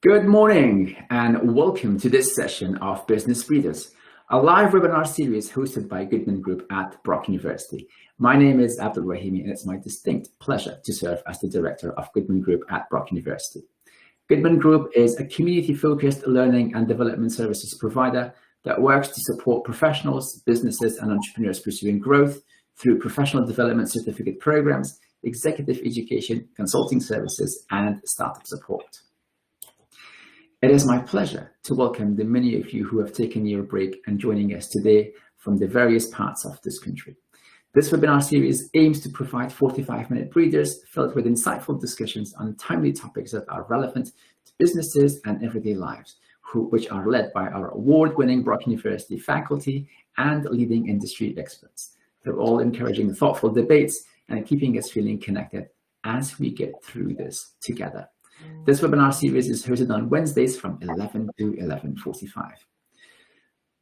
Good morning and welcome to this session of Business Breeders, a live webinar series hosted by Goodman Group at Brock University. My name is Abdul Rahimi and it's my distinct pleasure to serve as the director of Goodman Group at Brock University. Goodman Group is a community-focused learning and development services provider that works to support professionals, businesses, and entrepreneurs pursuing growth through professional development certificate programs, executive education, consulting services, and startup support. It is my pleasure to welcome the many of you who have taken your break and joining us today from the various parts of this country. This webinar series aims to provide 45-minute breathers filled with insightful discussions on timely topics that are relevant to businesses and everyday lives, which are led by our award-winning Brock University faculty and leading industry experts. They're all encouraging thoughtful debates and keeping us feeling connected as we get through this together. This webinar series is hosted on Wednesdays from 11 to 11:45.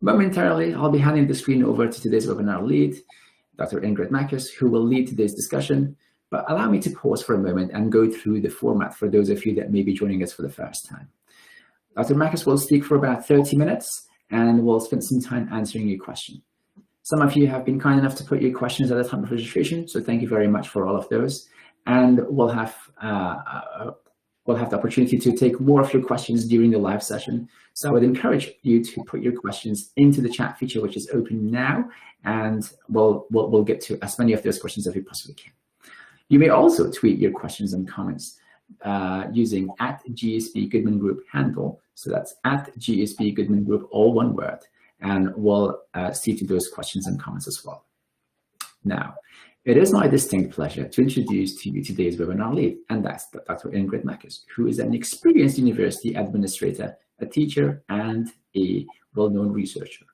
Momentarily, I'll be handing the screen over to today's webinar lead, Dr. Ingrid Makus, who will lead today's discussion, but allow me to pause for a moment and go through the format for those of you that may be joining us for the first time. Dr. Makus will speak for about 30 minutes and we'll spend some time answering your question. Some of you have been kind enough to put your questions at the time of registration, so thank you very much for all of those. And we'll have the opportunity to take more of your questions during the live session. So I would encourage you to put your questions into the chat feature, which is open now, and we'll get to as many of those questions as we possibly can. You may also tweet your questions and comments using @GSB Goodman Group handle. So that's @GSB Goodman Group, all one word, and we'll see to those questions and comments as well. Now, it is my distinct pleasure to introduce to you today's webinar lead, and that's Dr. Ingrid Makus, who is an experienced university administrator, a teacher, and a well-known researcher.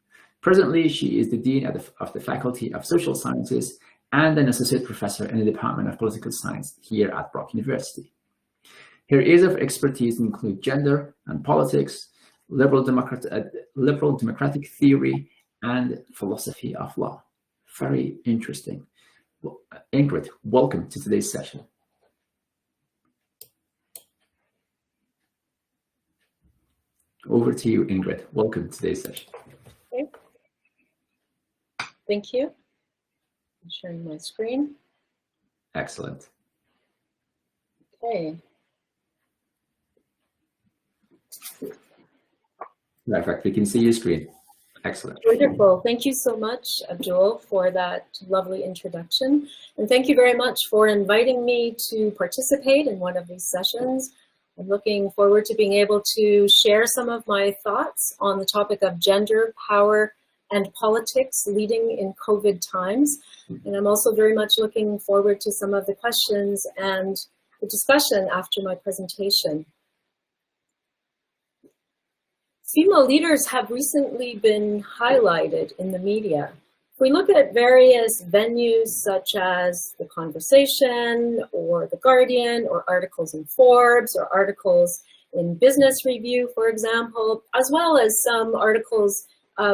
Presently, she is the Dean of the Faculty of Social Sciences and an Associate Professor in the Department of Political Science here at Brock University. Her areas of expertise include gender and politics, liberal democratic theory, and philosophy of law. Very interesting. Well, Ingrid, welcome to today's session. Over to you, Ingrid. Welcome to today's session. Okay. Thank you. I'm sharing my screen. Excellent. Okay. Perfect. We can see your screen. Excellent. Wonderful. Thank you so much, Abdul, for that lovely introduction. And thank you very much for inviting me to participate in one of these sessions. I'm looking forward to being able to share some of my thoughts on the topic of gender, power, and politics leading in COVID times. And I'm also very much looking forward to some of the questions and the discussion after my presentation. Female leaders have recently been highlighted in the media. If we look at various venues such as The Conversation or The Guardian or articles in Forbes or articles in Business Review, for example, as well as some articles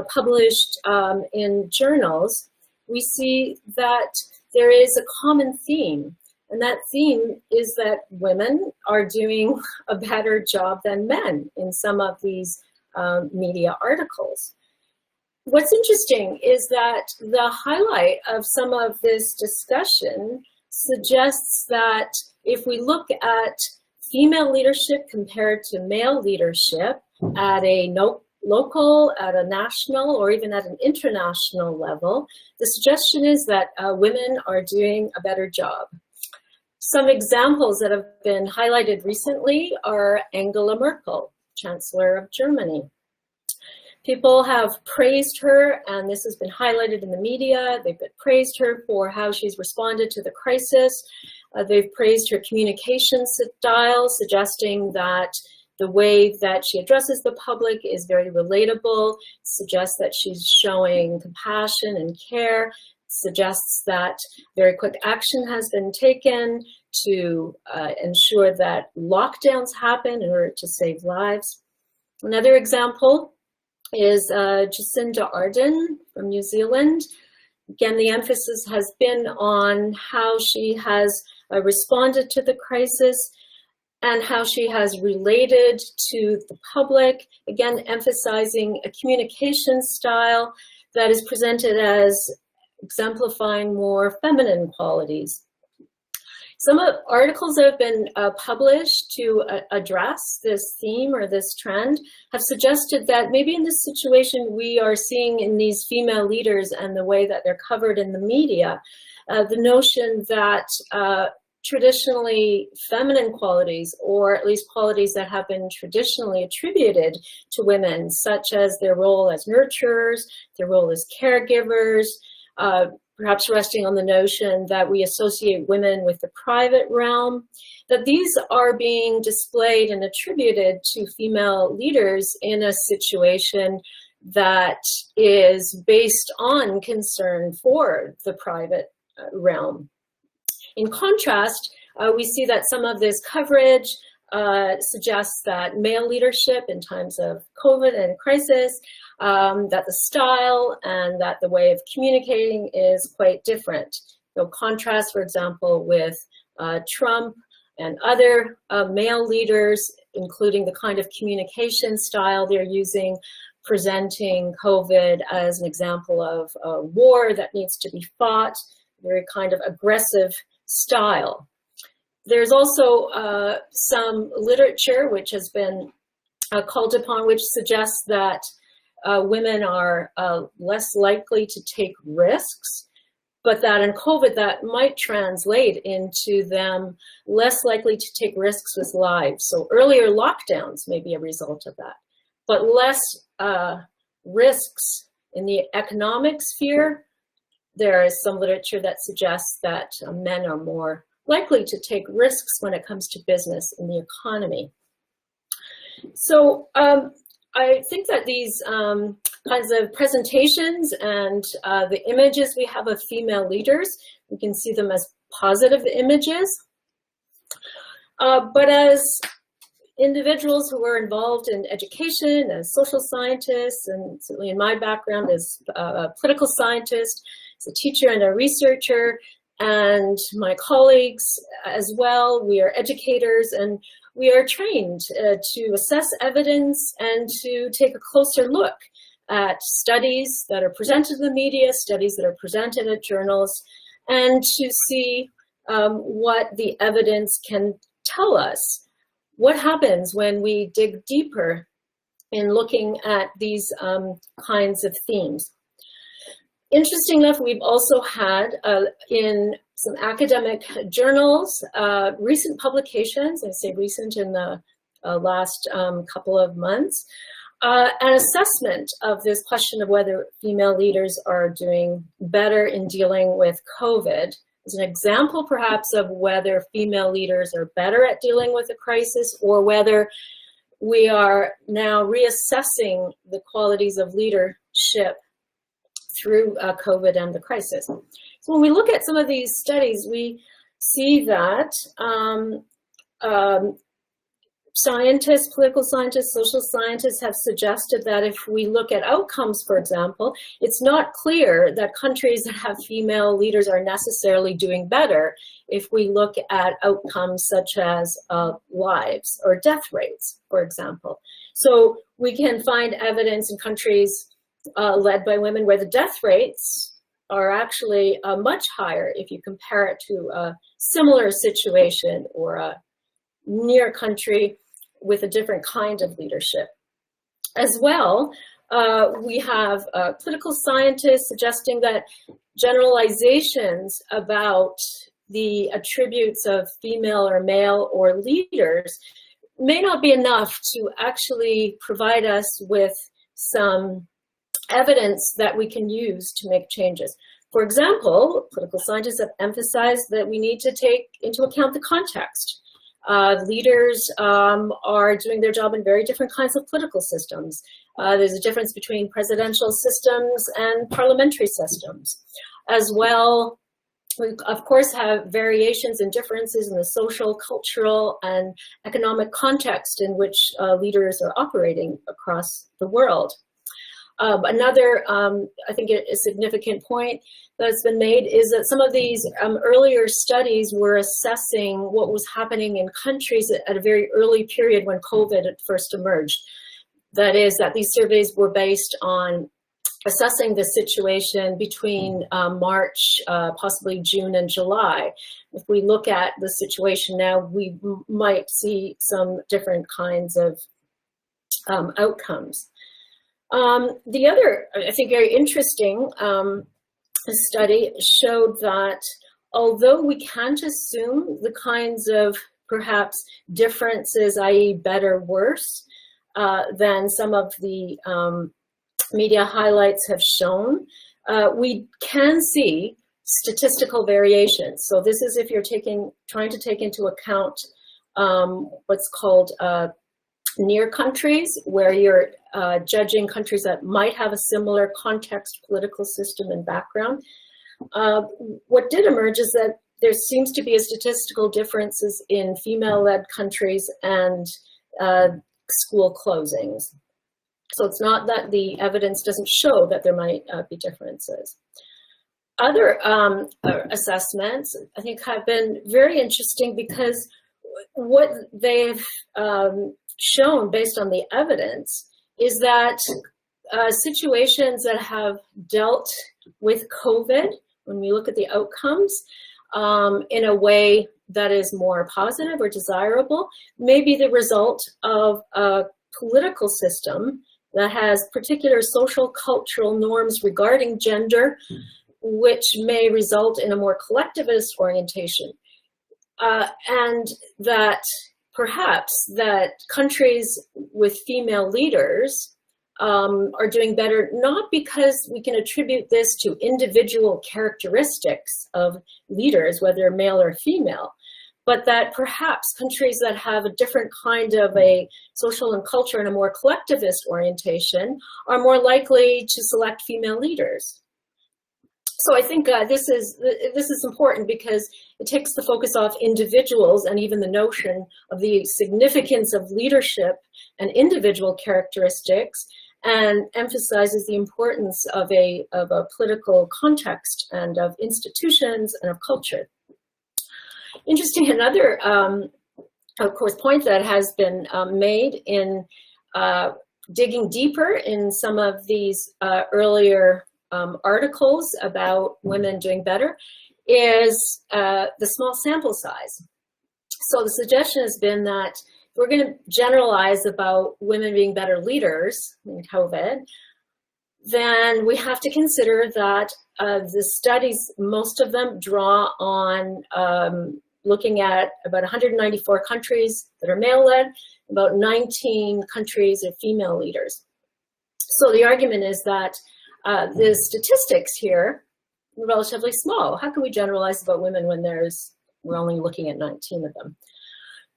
published in journals, we see that there is a common theme. And that theme is that women are doing a better job than men in some of these media articles. What's interesting is that the highlight of some of this discussion suggests that if we look at female leadership compared to male leadership at a local, at a national, or even at an international level, the suggestion is that women are doing a better job. Some examples that have been highlighted recently are Angela Merkel, Chancellor of Germany. People have praised her, and this has been highlighted in the media. They've praised her for how she's responded to the crisis. They've praised her communication style, suggesting that the way that she addresses the public is very relatable, suggests that she's showing compassion and care, suggests that very quick action has been taken to ensure that lockdowns happen in order to save lives. Another example is Jacinda Ardern from New Zealand. Again, the emphasis has been on how she has responded to the crisis. and how she has related to the public, again, emphasizing a communication style that is presented as exemplifying more feminine qualities. Some articles that have been published to address this theme or this trend have suggested that maybe in this situation we are seeing in these female leaders and the way that they're covered in the media, the notion that traditionally feminine qualities, or at least qualities that have been traditionally attributed to women, such as their role as nurturers, their role as caregivers, perhaps resting on the notion that we associate women with the private realm, that these are being displayed and attributed to female leaders in a situation that is based on concern for the private realm. In contrast, we see that some of this coverage suggests that male leadership in times of COVID and crisis, that the style and that the way of communicating is quite different. So contrast, for example, with Trump and other male leaders, including the kind of communication style they're using, presenting COVID as an example of a war that needs to be fought, very kind of aggressive style. There's also some literature which has been called upon, which suggests that women are less likely to take risks, but that in COVID that might translate into them less likely to take risks with lives. So earlier lockdowns may be a result of that, but less risks in the economic sphere. There is some literature that suggests that men are more likely to take risks when it comes to business in the economy. So I think that these kinds of presentations and the images we have of female leaders, we can see them as positive images. But as individuals who are involved in education, as social scientists, and certainly in my background as a political scientist, as a teacher and a researcher, and my colleagues as well, we are educators and we are trained to assess evidence and to take a closer look at studies that are presented in the media, studies that are presented at journals, and to see what the evidence can tell us. What happens when we dig deeper in looking at these kinds of themes? Interesting enough, we've also had in some academic journals, recent publications, I say recent in the last couple of months, an assessment of this question of whether female leaders are doing better in dealing with COVID. As an example, perhaps, of whether female leaders are better at dealing with a crisis or whether we are now reassessing the qualities of leadership through COVID and the crisis. So when we look at some of these studies, we see that scientists, political scientists, social scientists have suggested that if we look at outcomes, for example, it's not clear that countries that have female leaders are necessarily doing better if we look at outcomes such as lives or death rates, for example. So we can find evidence in countries led by women where the death rates are actually much higher if you compare it to a similar situation or a near country with a different kind of leadership. As well, we have political scientists suggesting that generalizations about the attributes of female or male or leaders may not be enough to actually provide us with some evidence that we can use to make changes. For example, political scientists have emphasized that we need to take into account the context. Leaders are doing their job in very different kinds of political systems. There's a difference between presidential systems and parliamentary systems. As well, we of course have variations and differences in the social, cultural, and economic context in which leaders are operating across the world. Another, I think, a significant point that's been made is that some of these earlier studies were assessing what was happening in countries at a very early period when COVID had first emerged. That is, that these surveys were based on assessing the situation between March, possibly June and July. If we look at the situation now, we might see some different kinds of outcomes. The other, I think, very interesting study showed that although we can't assume the kinds of perhaps differences, i.e. better, worse, than some of the media highlights have shown, we can see statistical variations. So this is if you're trying to take into account what's called near countries, where you're judging countries that might have a similar context, political system, and background. What did emerge is that there seems to be a statistical differences in female-led countries and school closings. So it's not that the evidence doesn't show that there might be differences. Other assessments, I think, have been very interesting because what they've shown based on the evidence is that situations that have dealt with COVID, when we look at the outcomes in a way that is more positive or desirable, may be the result of a political system that has particular social cultural norms regarding gender, which may result in a more collectivist orientation. And that perhaps that countries with female leaders are doing better, not because we can attribute this to individual characteristics of leaders, whether male or female, but that perhaps countries that have a different kind of a social and culture and a more collectivist orientation are more likely to select female leaders. So I think this is important because it takes the focus off individuals and even the notion of the significance of leadership and individual characteristics, and emphasizes the importance of a political context and of institutions and of culture. Interesting, another, of course, point that has been made in digging deeper in some of these earlier articles about women doing better is the small sample size. So the suggestion has been that if we're going to generalize about women being better leaders in COVID, then we have to consider that the studies, most of them draw on looking at about 194 countries that are male-led, about 19 countries of female leaders. So the argument is that the statistics here are relatively small. How can we generalize about women when we're only looking at 19 of them?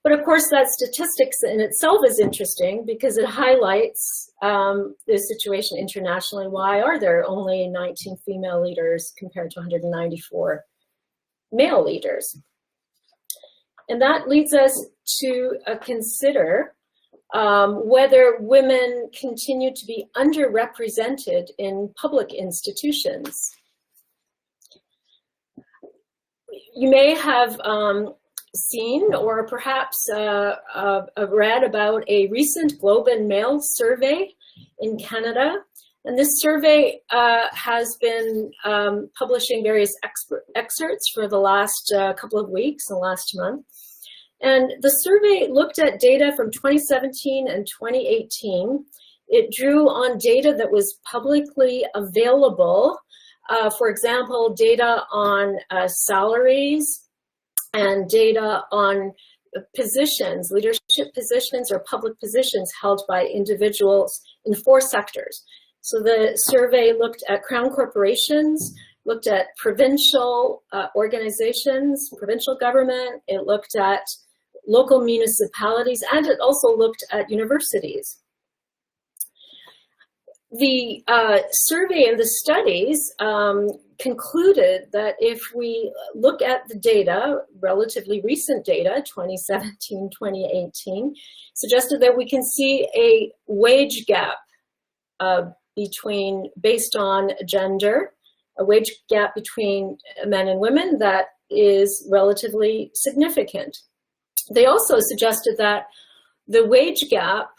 But of course, that statistics in itself is interesting because it highlights the situation internationally. Why are there only 19 female leaders compared to 194 male leaders? And that leads us to consider whether women continue to be underrepresented in public institutions. You may have seen or perhaps read about a recent Globe and Mail survey in Canada. And this survey has been publishing various excerpts for the last couple of weeks, the last month. And the survey looked at data from 2017 and 2018. It drew on data that was publicly available. For example, data on salaries and data on positions, leadership positions or public positions held by individuals in 4 sectors. So the survey looked at crown corporations, looked at provincial organizations, provincial government, it looked at local municipalities, and it also looked at universities. The survey and the studies concluded that if we look at the data, relatively recent data, 2017, 2018, suggested that we can see a wage gap based on gender, a wage gap between men and women that is relatively significant. They also suggested that the wage gap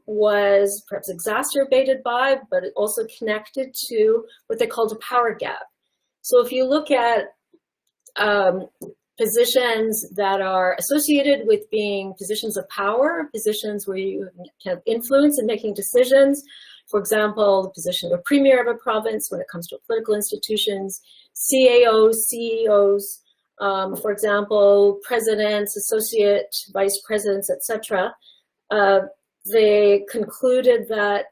was perhaps exacerbated by, but it also connected to what they called a power gap. So if you look at positions that are associated with being positions of power, positions where you have influence in making decisions, for example, the position of a premier of a province when it comes to political institutions, CAOs, CEOs, for example, presidents, associate vice presidents, etc. They concluded that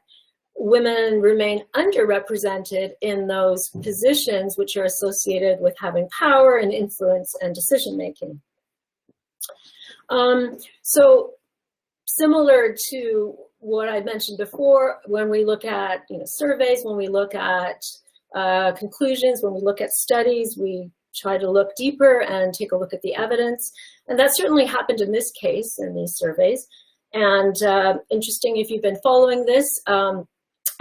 women remain underrepresented in those positions which are associated with having power and influence and decision making. So similar to what I mentioned before, when we look at surveys, when we look at conclusions, when we look at studies, we try to look deeper and take a look at the evidence. And that certainly happened in this case, in these surveys. And interesting, if you've been following this,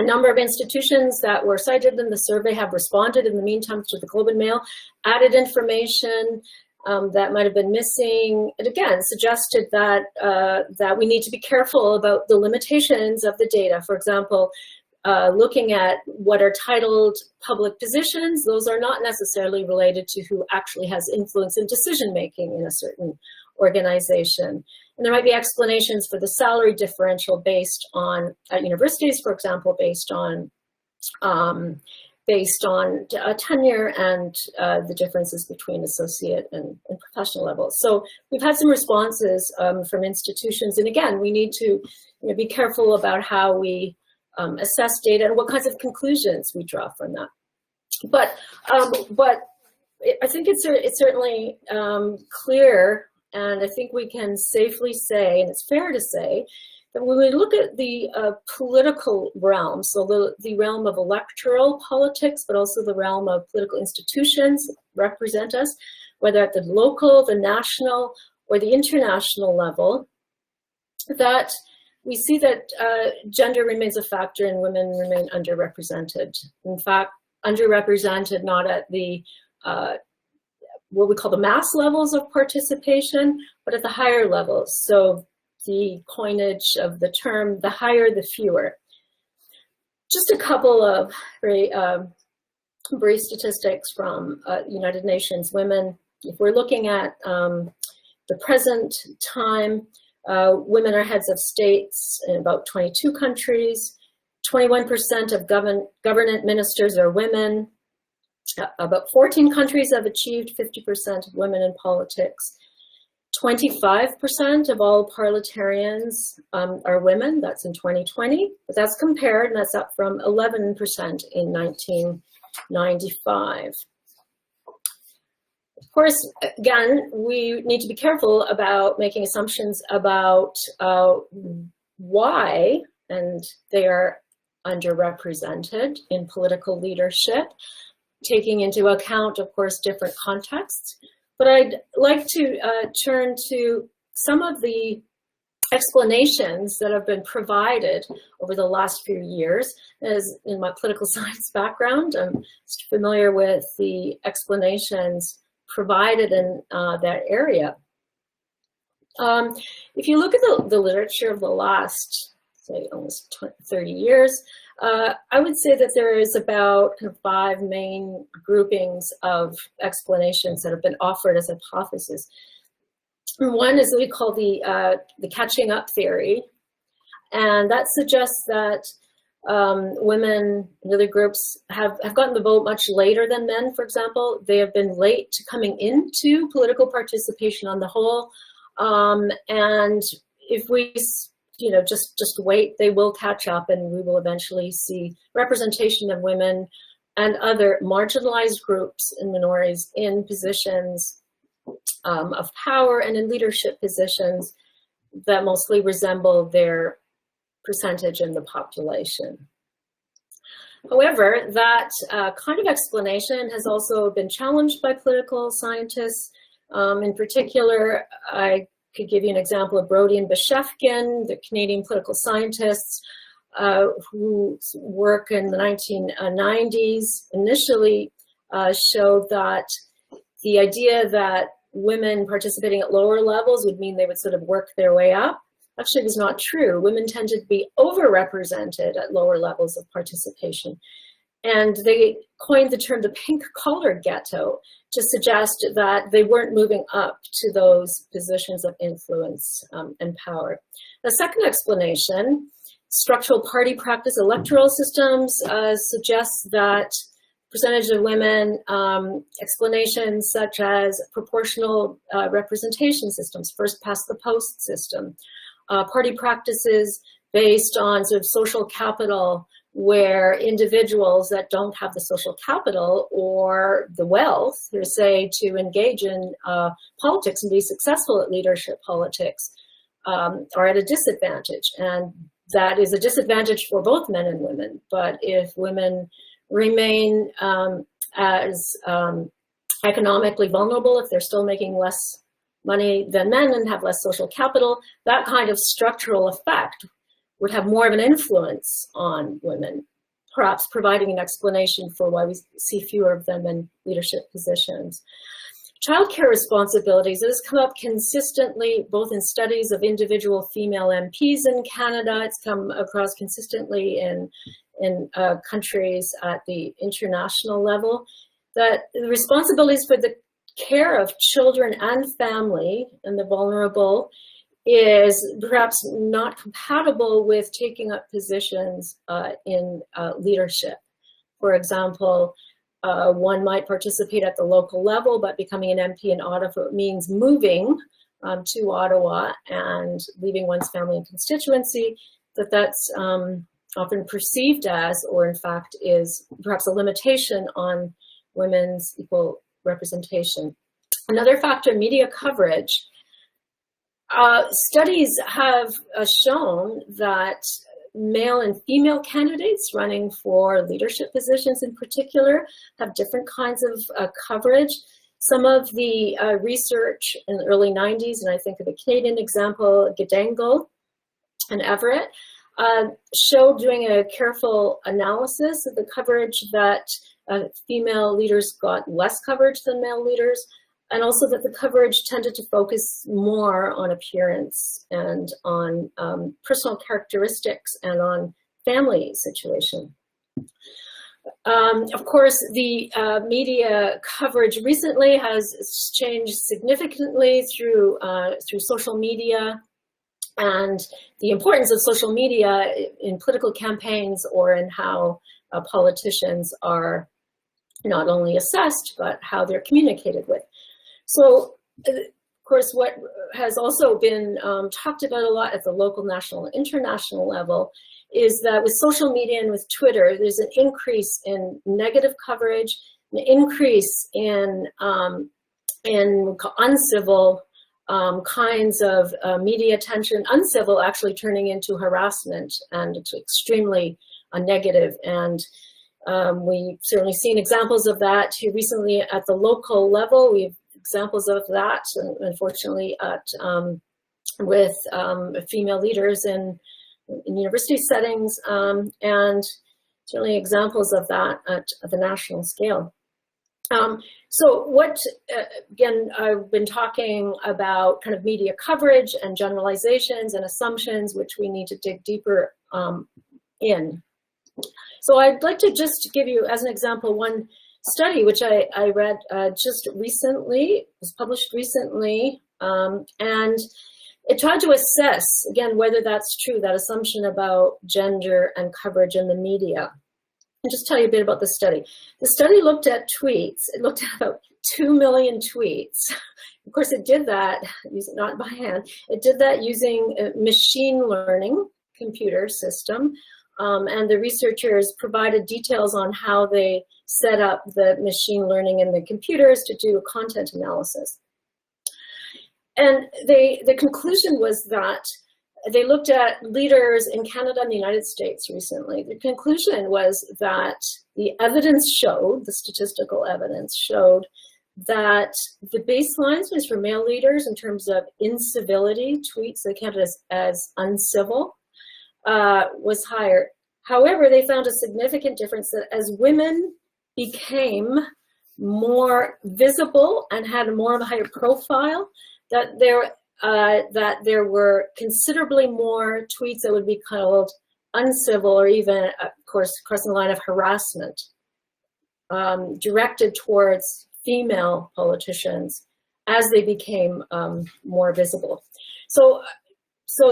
a number of institutions that were cited in the survey have responded in the meantime to the Globe and Mail, added information that might have been missing, and again, suggested that, that we need to be careful about the limitations of the data. For example, looking at what are titled public positions, those are not necessarily related to who actually has influence in decision-making in a certain organization. And there might be explanations for the salary differential based on, at universities, for example, based on tenure and the differences between associate and professional levels. So we've had some responses from institutions. And again, we need to be careful about how we assess data and what kinds of conclusions we draw from that. But I think it's certainly clear, and I think we can safely say, and it's fair to say, that when we look at the political realm, so the realm of electoral politics, but also the realm of political institutions that represent us, whether at the local, the national, or the international level, that we see that gender remains a factor and women remain underrepresented. In fact, underrepresented not at the what we call the mass levels of participation, but at the higher levels. So the coinage of the term, the higher, the fewer. Just a couple of very brief statistics from United Nations Women. If we're looking at the present time, women are heads of states in about 22 countries. 21% of government ministers are women. About 14 countries have achieved 50% of women in politics. 25% of all parliamentarians are women. That's in 2020, but that's compared, and that's up from 11% in 1995. Of course, again, we need to be careful about making assumptions about why, and they are underrepresented in political leadership, taking into account, of course, different contexts. But I'd like to turn to some of the explanations that have been provided over the last few years. As in my political science background, I'm familiar with the explanations provided in that area. If you look at the literature of the last, say, almost 30 years, I would say that there is about 5 main groupings of explanations that have been offered as hypotheses. One is what we call the catching up theory, and that suggests that women and other groups have gotten the vote much later than men, for example. They have been late to coming into political participation on the whole, and if we just wait, they will catch up, and we will eventually see representation of women and other marginalized groups and minorities in positions of power and in leadership positions that mostly resemble their percentage in the population. However, that kind of explanation has also been challenged by political scientists. In particular, I could give you an example of Brody and Beshefkin, the Canadian political scientists, whose work in the 1990s initially showed that the idea that women participating at lower levels would mean they would sort of work their way up actually was not true. Women tended to be overrepresented at lower levels of participation. And they coined the term the pink-collar ghetto to suggest that they weren't moving up to those positions of influence and power. The second explanation, structural party practice electoral systems, suggests that percentage of women, explanations such as proportional representation systems, first past the post system, party practices based on sort of social capital, where individuals that don't have the social capital or the wealth, per se, to engage in politics and be successful at leadership politics are at a disadvantage. And that is a disadvantage for both men and women. But if women remain as economically vulnerable, if they're still making less money than men and have less social capital, that kind of structural effect would have more of an influence on women, perhaps providing an explanation for why we see fewer of them in leadership positions. Childcare responsibilities has come up consistently, both in studies of individual female MPs in Canada. It's come across consistently in countries at the international level, that the responsibilities for the care of children and family and the vulnerable is perhaps not compatible with taking up positions in leadership. For example, one might participate at the local level, but becoming an MP in Ottawa means moving to Ottawa and leaving one's family and constituency, that's often perceived as, or in fact is perhaps a limitation on women's equal representation. Another factor, media coverage. Studies have shown that male and female candidates running for leadership positions in particular have different kinds of coverage. Some of the research in the early 90s, and I think of the Canadian example, Gidengo and Everett, showed, doing a careful analysis of the coverage, that female leaders got less coverage than male leaders, and also that the coverage tended to focus more on appearance and on personal characteristics and on family situation. Of course, the media coverage recently has changed significantly through social media, and the importance of social media in political campaigns or in how politicians are not only assessed, but how they're communicated with. So, of course, what has also been talked about a lot at the local, national, and international level is that with social media and with Twitter, there's an increase in negative coverage, an increase in uncivil kinds of media attention, uncivil actually turning into harassment, and it's extremely negative. And we've certainly seen examples of that here recently at the local level. We've examples of that, unfortunately, with female leaders in university settings, and certainly examples of that at the national scale. So what, again, I've been talking about kind of media coverage and generalizations and assumptions, which we need to dig deeper in. So I'd like to just give you, as an example, one study which I read just recently, was published recently, and it tried to assess, again, whether that's true, that assumption about gender and coverage in the media. I'll just tell you a bit about the study. The study looked at tweets. It looked at about 2 million tweets. Of course, it did that, not by hand, it did that using a machine learning computer system. And the researchers provided details on how they set up the machine learning in the computers to do a content analysis. And the conclusion was that they looked at leaders in Canada and the United States recently. The conclusion was that the evidence showed, the statistical evidence showed, that the baselines was for male leaders in terms of incivility, tweets they counted as uncivil, was higher. However, they found a significant difference that as women became more visible and had more of a higher profile, that there were considerably more tweets that would be called uncivil or even, of course, crossing the line of harassment, directed towards female politicians as they became more visible. So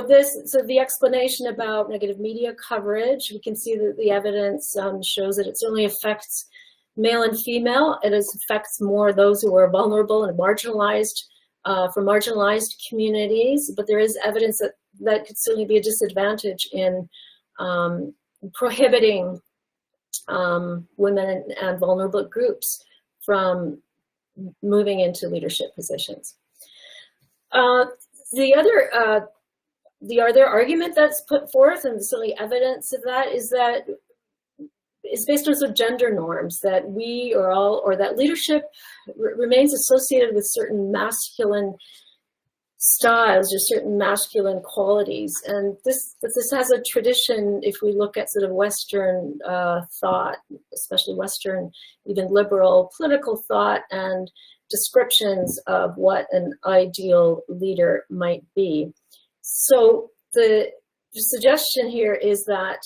the explanation about negative media coverage, we can see that the evidence shows that it certainly affects male and female. It affects more those who are vulnerable and marginalized, from marginalized communities, but there is evidence that could certainly be a disadvantage in prohibiting women and vulnerable groups from moving into leadership positions. The other argument that's put forth, and certainly evidence of that, is based on sort of gender norms, that that leadership remains associated with certain masculine styles or certain masculine qualities. And this has a tradition, if we look at sort of Western thought, especially Western, even liberal political thought and descriptions of what an ideal leader might be. So the suggestion here is that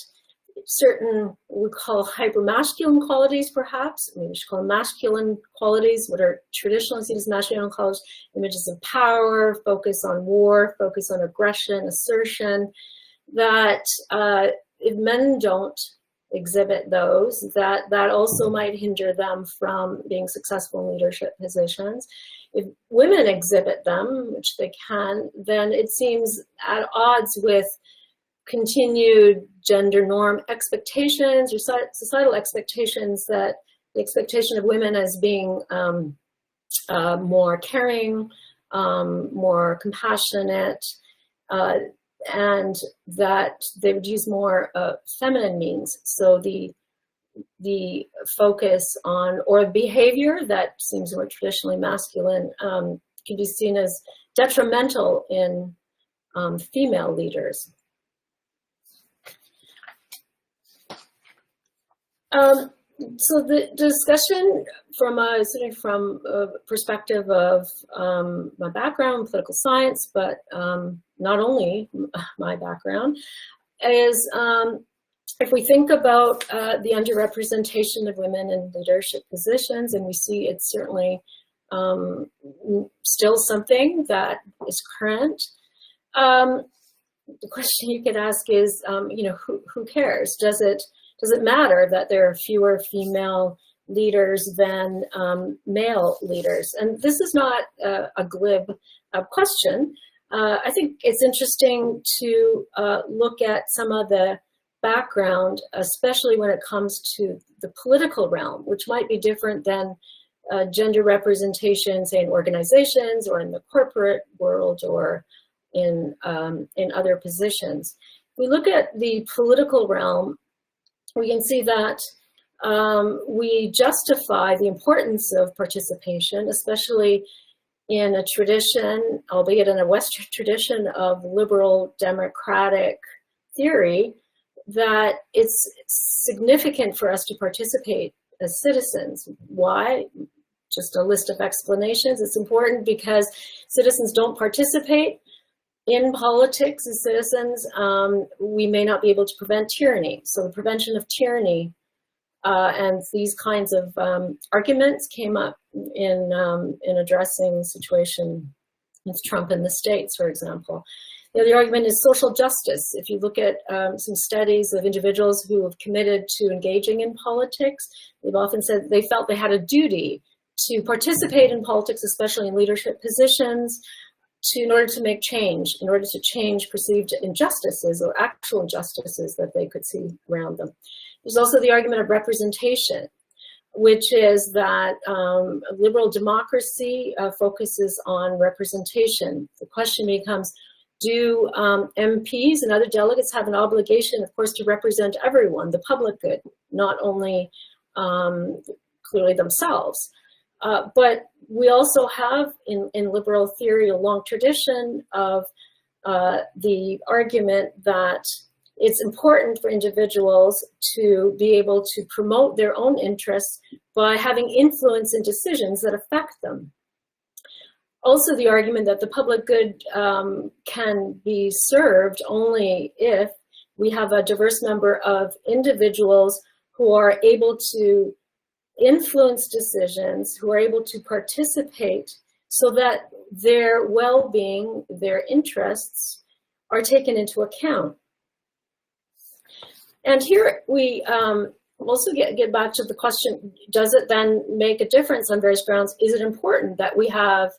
certain, we call hypermasculine qualities, perhaps, maybe we should call them masculine qualities, what are traditionally seen as masculine qualities, images of power, focus on war, focus on aggression, assertion, that if men don't exhibit those, that also might hinder them from being successful in leadership positions. If women exhibit them, which they can, then it seems at odds with continued gender norm expectations or societal expectations, that the expectation of women as being more caring, more compassionate, and that they would use more feminine means. So the focus on, or behavior that seems more traditionally masculine, can be seen as detrimental in female leaders. So the discussion from a perspective of my background, political science, but not only my background, is if we think about the underrepresentation of women in leadership positions, and we see it's certainly still something that is current. The question you could ask is, who cares? Does it matter that there are fewer female leaders than male leaders? And this is not a glib question. I think it's interesting to look at some of the background, especially when it comes to the political realm, which might be different than gender representation, say, in organizations or in the corporate world or in other positions. If we look at the political realm, we can see that we justify the importance of participation, especially in a tradition, albeit in a Western tradition of liberal democratic theory, that it's significant for us to participate as citizens. Why? Just a list of explanations. It's important because citizens don't participate in politics as citizens, we may not be able to prevent tyranny. So the prevention of tyranny and these kinds of arguments came up in addressing the situation with Trump in the States, for example. The other argument is social justice. If you look at some studies of individuals who have committed to engaging in politics, they've often said they felt they had a duty to participate in politics, especially in leadership positions, in order to make change, in order to change perceived injustices or actual injustices that they could see around them. There's also the argument of representation, which is that liberal democracy focuses on representation. The question becomes, do MPs and other delegates have an obligation, of course, to represent everyone, the public good, not only clearly themselves? But we also have in liberal theory a long tradition of the argument that it's important for individuals to be able to promote their own interests by having influence in decisions that affect them. Also, the argument that the public good can be served only if we have a diverse number of individuals who are able to influence decisions, who are able to participate so that their well-being, their interests are taken into account. And here we also get back to the question, does it then make a difference on various grounds? Is it important that we have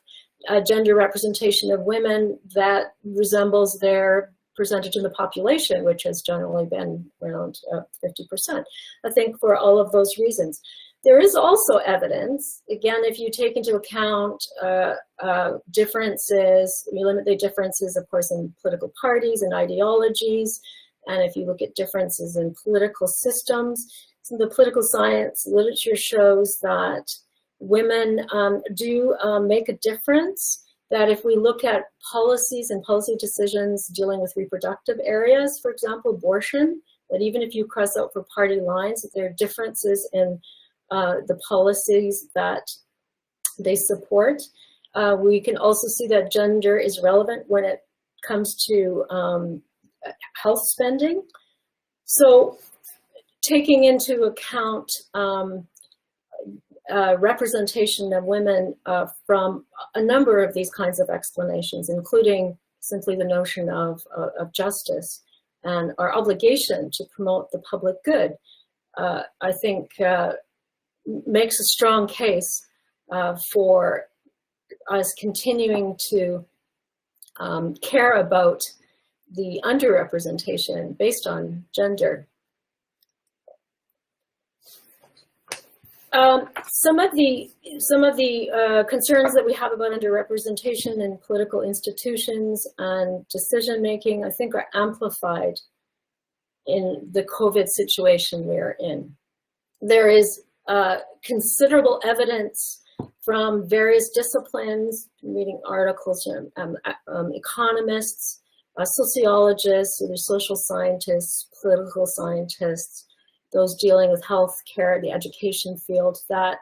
a gender representation of women that resembles their percentage in the population, which has generally been around 50%? I think for all of those reasons. There is also evidence, again, if you take into account differences, you limit the differences, of course, in political parties and ideologies, and if you look at differences in political systems, so the political science literature shows that women do make a difference, that if we look at policies and policy decisions dealing with reproductive areas, for example, abortion, that even if you cross out for party lines, that there are differences in the policies that they support. We can also see that gender is relevant when it comes to health spending. So taking into account representation of women from a number of these kinds of explanations, including simply the notion of justice and our obligation to promote the public good, I think makes a strong case for us continuing to care about the underrepresentation based on gender. Some of the concerns that we have about underrepresentation in political institutions and decision making, I think, are amplified in the COVID situation we are in. There is considerable evidence from various disciplines, reading articles from economists, sociologists, social scientists, political scientists, those dealing with healthcare, the education field, that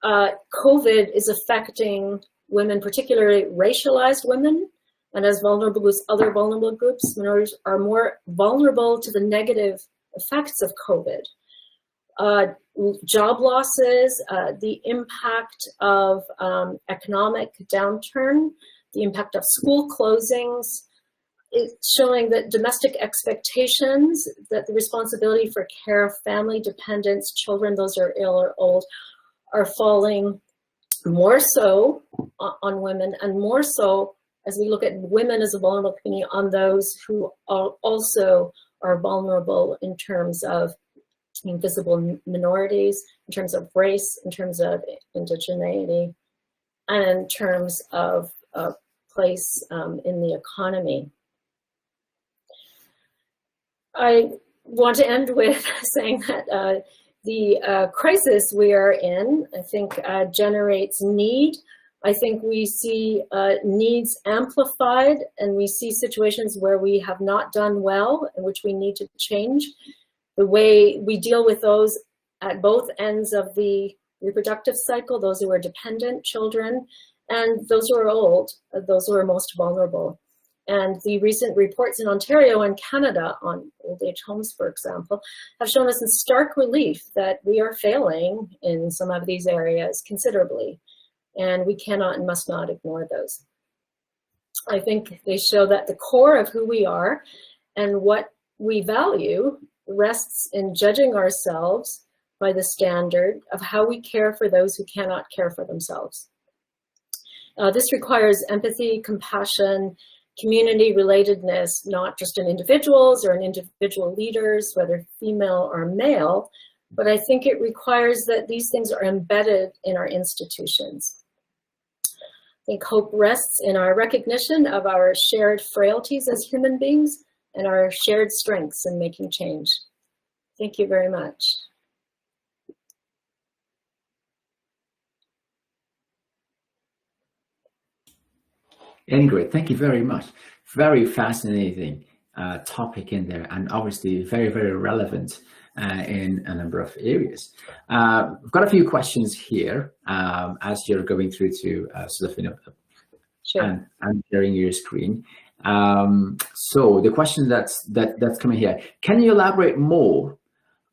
COVID is affecting women, particularly racialized women, and as vulnerable as other vulnerable groups, minorities are more vulnerable to the negative effects of COVID. Job losses, the impact of economic downturn, the impact of school closings. It's showing that domestic expectations, that the responsibility for care of family dependents, children, those are ill or old, are falling more so on women, and more so as we look at women as a vulnerable community on those who also are vulnerable in terms of invisible minorities, in terms of race, in terms of indigeneity, and in terms of place in the economy. I want to end with saying that the crisis we are in, I think, generates need. I think we see needs amplified, and we see situations where we have not done well, in which we need to change the way we deal with those at both ends of the reproductive cycle, those who are dependent children, and those who are old, those who are most vulnerable. And the recent reports in Ontario and Canada on old age homes, for example, have shown us in stark relief that we are failing in some of these areas considerably. And we cannot and must not ignore those. I think they show that the core of who we are and what we value rests in judging ourselves by the standard of how we care for those who cannot care for themselves. This requires empathy, compassion, community relatedness, not just in individuals or in individual leaders, whether female or male, but I think it requires that these things are embedded in our institutions. I think hope rests in our recognition of our shared frailties as human beings and our shared strengths in making change. Thank you very much. Ingrid, thank you very much. Very fascinating topic in there, and obviously very, very relevant in a number of areas. I've got a few questions here as you're going through to sort of, Sure. and sharing your screen. So the question that's coming here: can you elaborate more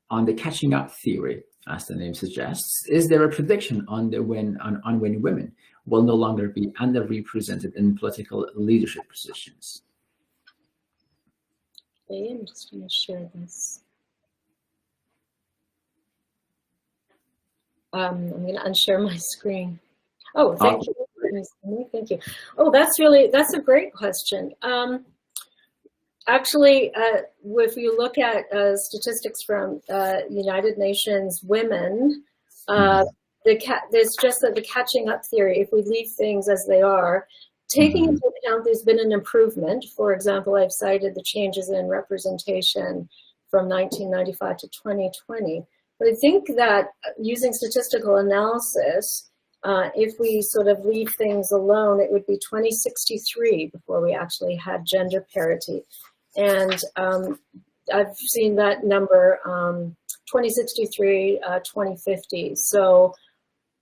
on the catching up theory, as the name suggests? Is there a prediction on when women will no longer be underrepresented in political leadership positions? Okay, I'm just going to share this. I'm going to unshare my screen. Oh, thank you. Thank you. Oh, that's a great question. Actually, if you look at statistics from United Nations Women, there's just the catching up theory. If we leave things as they are, taking into account there's been an improvement. For example, I've cited the changes in representation from 1995 to 2020. But I think that using statistical analysis, if we sort of leave things alone, it would be 2063 before we actually had gender parity. And I've seen that number, 2063, 2050. So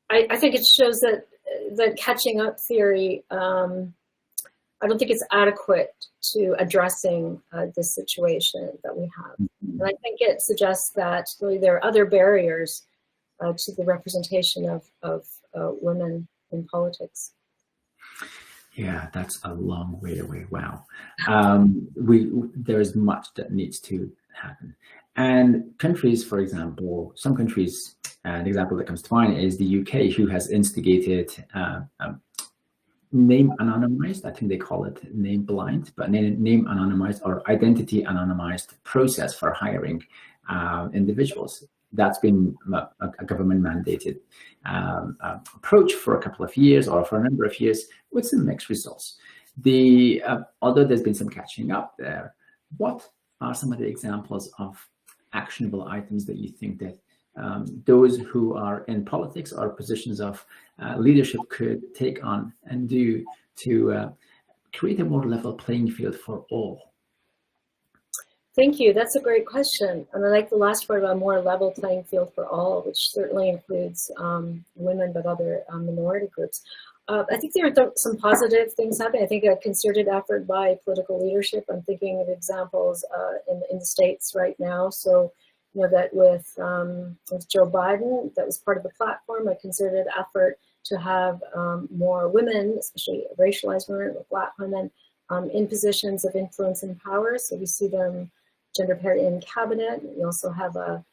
I think it shows that the catching up theory, I don't think it's adequate to addressing this situation that we have. And I think it suggests that really there are other barriers to the representation of women in politics. Yeah, that's a long way away. Wow. There is much that needs to happen. And countries, for example, some countries, an example that comes to mind is the UK, who has instigated name anonymized, I think they call it name blind, but name anonymized or identity anonymized process for hiring individuals. That's been a government mandated approach for a couple of years or for a number of years with some mixed results. Although there's been some catching up there, what are some of the examples of actionable items that you think that those who are in politics or positions of leadership could take on and do to create a more level playing field for all? Thank you. That's a great question. And I like the last part about a more level playing field for all, which certainly includes women, but other minority groups. I think there are some positive things happening. I think a concerted effort by political leadership. I'm thinking of examples in the States right now. So, that with Joe Biden, that was part of the platform, a concerted effort to have more women, especially racialized women, Black women, in positions of influence and power. So we see them gender parity in cabinet. We also have a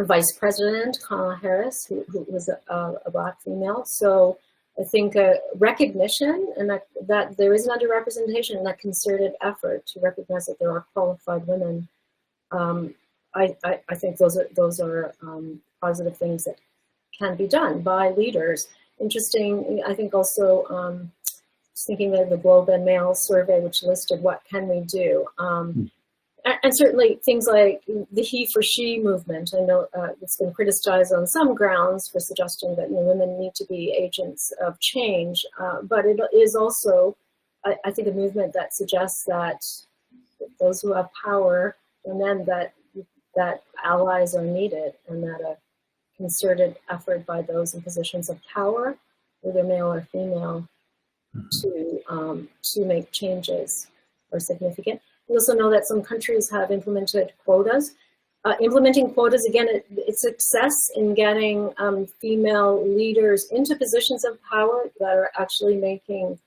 vice president, Kamala Harris, who was a Black female. So I think recognition and that there is an underrepresentation and that concerted effort to recognize that there are qualified women. I think those are positive things that can be done by leaders. Interesting, I think also thinking of the Globe and Mail survey, which listed what can we do. And certainly things like the he for she movement. I know it's been criticized on some grounds for suggesting that women need to be agents of change, but it is also, I think, a movement that suggests that those who have power and then that allies are needed, and that a concerted effort by those in positions of power, whether male or female, to make changes are significant. We also know that some countries have implemented quotas. Implementing quotas, again, it's success in getting female leaders into positions of power that are actually making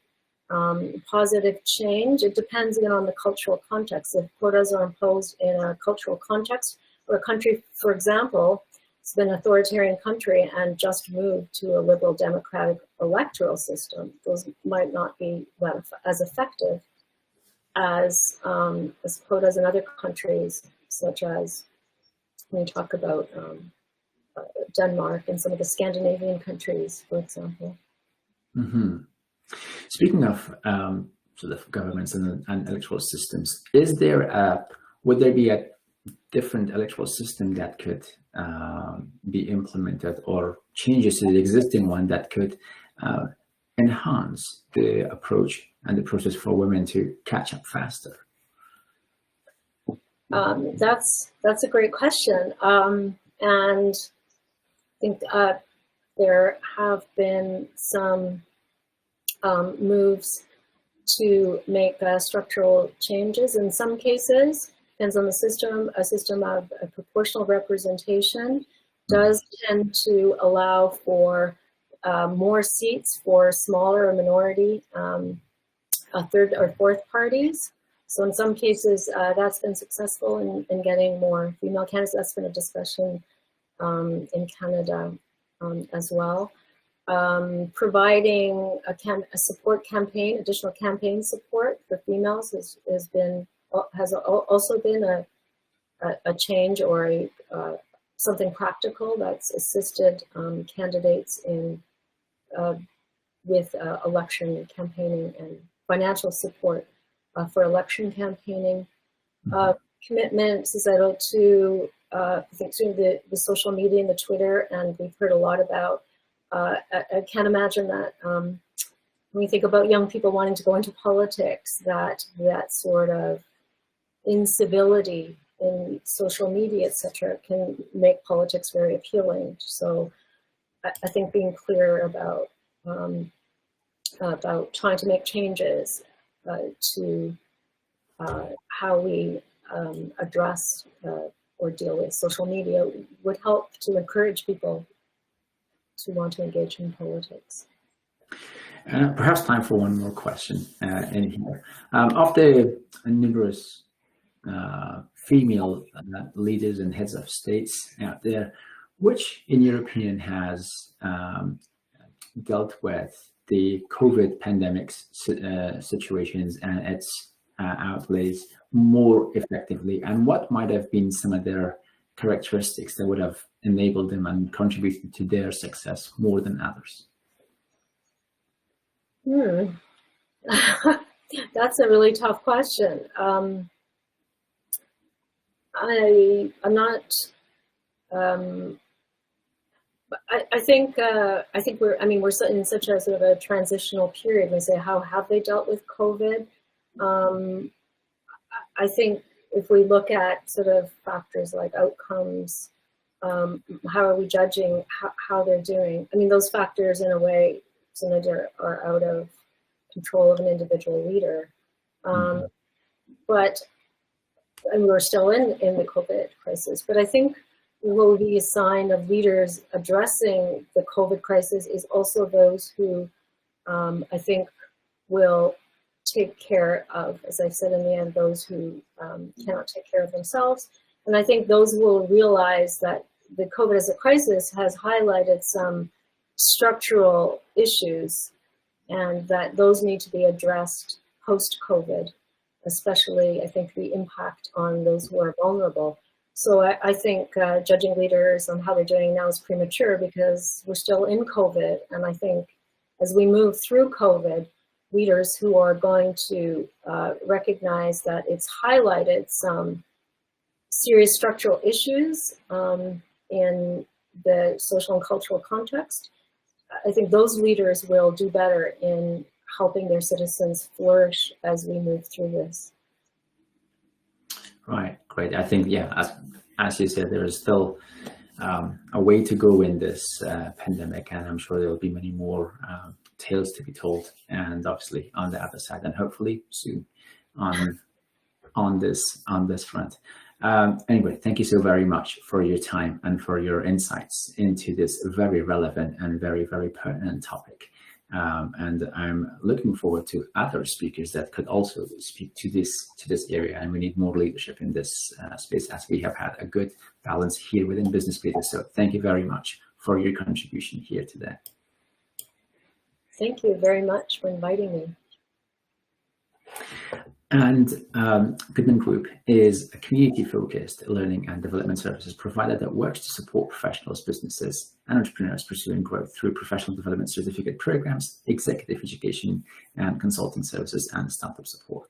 positive change. It depends again on the cultural context. If quotas are imposed in a cultural context, or a country, for example, it's been an authoritarian country and just moved to a liberal democratic electoral system, those might not be as effective as quotas in other countries, such as when you talk about Denmark and some of the Scandinavian countries, for example. Speaking of sort of governments and electoral systems, would there be a different electoral system that could be implemented, or changes to the existing one that could enhance the approach and the process for women to catch up faster? That's a great question. And I think there have been some moves to make structural changes. In some cases, depends on the system. A system of proportional representation does tend to allow for more seats for smaller or minority third or fourth parties. So in some cases, that's been successful in getting more female candidates. That's been a discussion in Canada as well. Providing a support campaign, additional campaign support for females has also been a change or something practical that's assisted candidates in with election campaigning and financial support for election campaigning. Commitment societal to I think through the social media and the Twitter, and we've heard a lot about. I can't imagine that when we think about young people wanting to go into politics, that sort of incivility in social media, etc., can make politics very appealing. So I think being clear about trying to make changes to how we address or deal with social media would help to encourage people to want to engage in politics. Perhaps time for one more question in here. Of the numerous female leaders and heads of states out there, which, in your opinion, has dealt with the COVID pandemic situations and its outlays more effectively, and what might have been some of their characteristics that would have enabled them and contributed to their success more than others? That's a really tough question. I'm not. I think we're in such a sort of a transitional period. We say, how have they dealt with COVID? I think if we look at sort of factors like outcomes, how are we judging how they're doing? I mean, those factors in a way sometimes are out of control of an individual leader. But and we're still in the COVID crisis. But I think what will be a sign of leaders addressing the COVID crisis is also those who I think will take care of, as I said in the end, those who cannot take care of themselves. And I think those will realize that the COVID as a crisis has highlighted some structural issues and that those need to be addressed post-COVID, especially I think the impact on those who are vulnerable. So I think judging leaders on how they're doing now is premature because we're still in COVID. And I think as we move through COVID, leaders who are going to recognize that it's highlighted some serious structural issues in the social and cultural context, I think those leaders will do better in helping their citizens flourish as we move through this. Right, great. I think, yeah, as you said, there is still a way to go in this pandemic, and I'm sure there will be many more tales to be told, and obviously on the other side, and hopefully soon on this front. Anyway, thank you so very much for your time and for your insights into this very relevant and very, very pertinent topic. And I'm looking forward to other speakers that could also speak to this area. And we need more leadership in this space, as we have had a good balance here within Business Leaders. So thank you very much for your contribution here today. Thank you very much for inviting me. And Goodman Group is a community-focused learning and development services provider that works to support professionals, businesses, and entrepreneurs pursuing growth through professional development certificate programs, executive education, and consulting services, and startup support.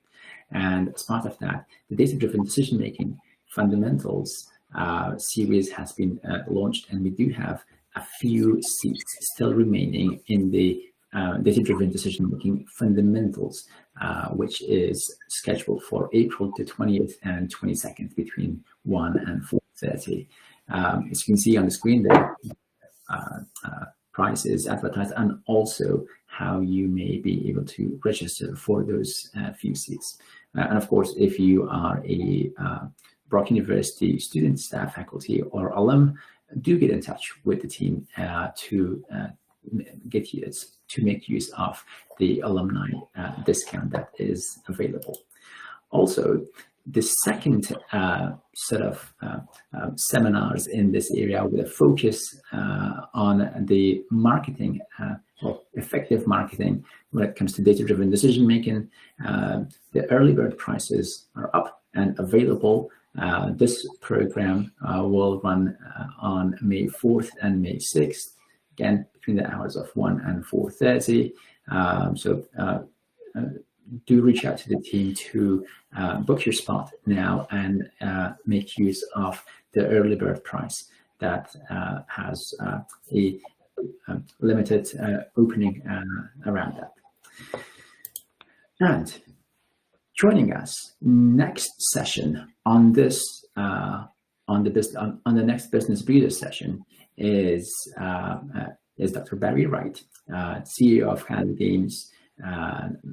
And as part of that, the Data-Driven Decision-Making Fundamentals series has been launched, and we do have a few seats still remaining in the Data-Driven Decision-Making Fundamentals, which is scheduled for April the 20th and 22nd between 1 and 4:30. As you can see on the screen there, prices advertised, and also how you may be able to register for those few seats. And of course, if you are a Brock University student, staff, faculty, or alum, do get in touch with the team to make use of the alumni discount that is available. Also, the second set of seminars in this area with a focus on the marketing, or effective marketing when it comes to data-driven decision-making. The early bird prices are up and available. This program will run on May 4th and May 6th, again, between the hours of 1 and 4:30. So do reach out to the team to book your spot now and make use of the early bird price that has a limited opening around that. And joining us next session on this on the next Business Breeders session is Dr. Barry Wright, CEO of Canada Games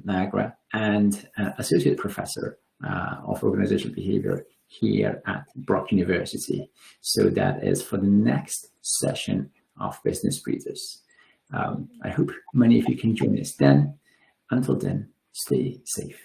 Niagara, and Associate Professor of Organizational Behavior here at Brock University. So that is for the next session of Business Breeders. I hope many of you can join us then. Until then, stay safe.